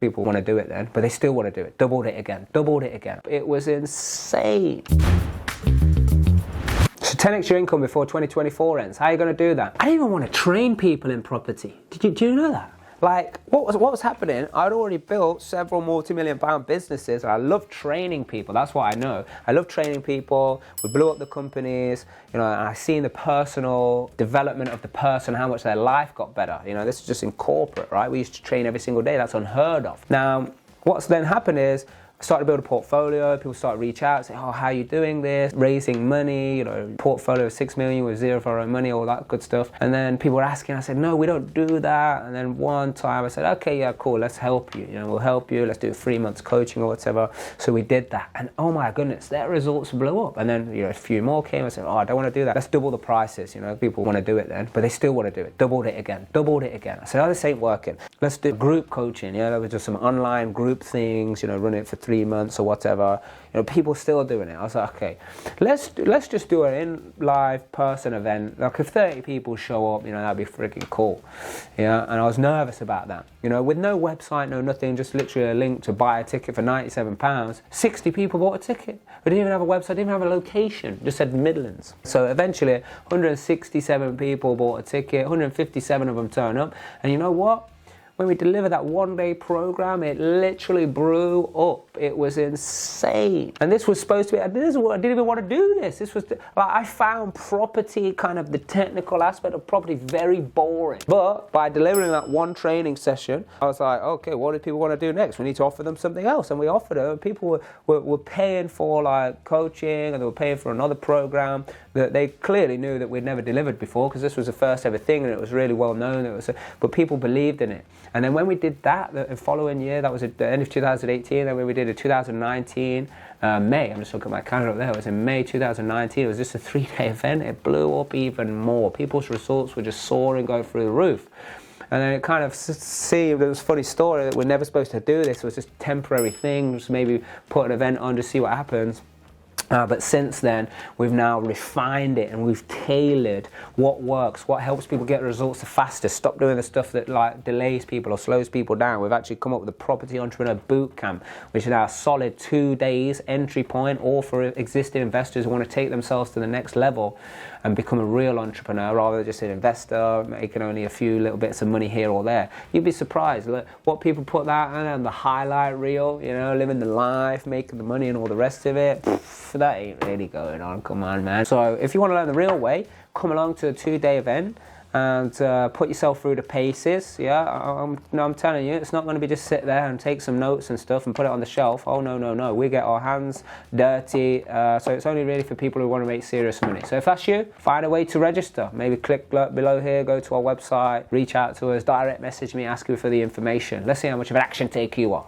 people want to do it then, but they still want to do it. Doubled it again. It was insane. So 10x your income before 2024 ends. How are you going to do that? I didn't even want to train people in property. Do you know that? Like, what was happening? I'd already built several multi-million-pound businesses. And I love training people. That's what I know. I love training people. We blew up the companies. And I seen the personal development of the person, how much their life got better. This is just in corporate, right? We used to train every single day. That's unheard of. Now, what's then happened is, I started to build a portfolio. People started to reach out, say, "Oh, how are you doing this?" Raising money, portfolio of 6 million with zero of our own money, all that good stuff. And then people were asking. I said, "No, we don't do that." And then one time I said, "Okay, yeah, cool. Let's help you. We'll help you. Let's do 3 months coaching or whatever." So we did that, and oh my goodness, their results blew up. And then a few more came. I said, "Oh, I don't want to do that. Let's double the prices." People want to do it then, but they still want to do it. Doubled it again. I said, "Oh, this ain't working. Let's do group coaching." There was just some online group things. Run it for 3 months or whatever. People still doing it. I was like, okay, let's just do an in live person event. Like if 30 people show up, that'd be freaking cool. And I was nervous about that. With no website, no nothing, just literally a link to buy a ticket for £97. 60 people bought a ticket. We didn't even have a website, didn't even have a location. Just said Midlands. So eventually, 167 people bought a ticket. 157 of them turn up. And you know what? When we delivered that one-day program, it literally blew up. It was insane. And this was supposed to be, I didn't even want to do this. This was, I found property, kind of the technical aspect of property, very boring. But by delivering that one training session, I was like, okay, what do people want to do next? We need to offer them something else. And we offered it. And people were paying for like coaching, and they were paying for another program that they clearly knew that we'd never delivered before, because this was the first ever thing and it was really well known. But people believed in it. And then when we did that, the following year, that was at the end of 2018, then when we did a 2019, May, I'm just looking at my calendar up there, it was in May 2019, it was just a 3-day event, it blew up even more. People's results were just soaring, going through the roof. And then it kind of seemed, it was a funny story, that we're never supposed to do this, it was just a temporary thing, just maybe put an event on to see what happens. But since then, we've now refined it and we've tailored what works, what helps people get results the fastest. Stop doing the stuff that like delays people or slows people down. We've actually come up with a Property Entrepreneur Bootcamp, which is now a solid 2 days entry point, all for existing investors who want to take themselves to the next level and become a real entrepreneur rather than just an investor making only a few little bits of money here or there. You'd be surprised. Look, what people put that on the highlight reel, living the life, making the money and all the rest of it. That ain't really going on, come on, man. So if you want to learn the real way, come along to a 2-day event and put yourself through the paces. I'm telling you, it's not going to be just sit there and take some notes and stuff and put it on the shelf. Oh no, we get our hands dirty. So it's only really for people who want to make serious money. So if that's you, find a way to register. Maybe click below here, go to our website, reach out to us, direct message me, ask you for the information. Let's see how much of an action taker you are.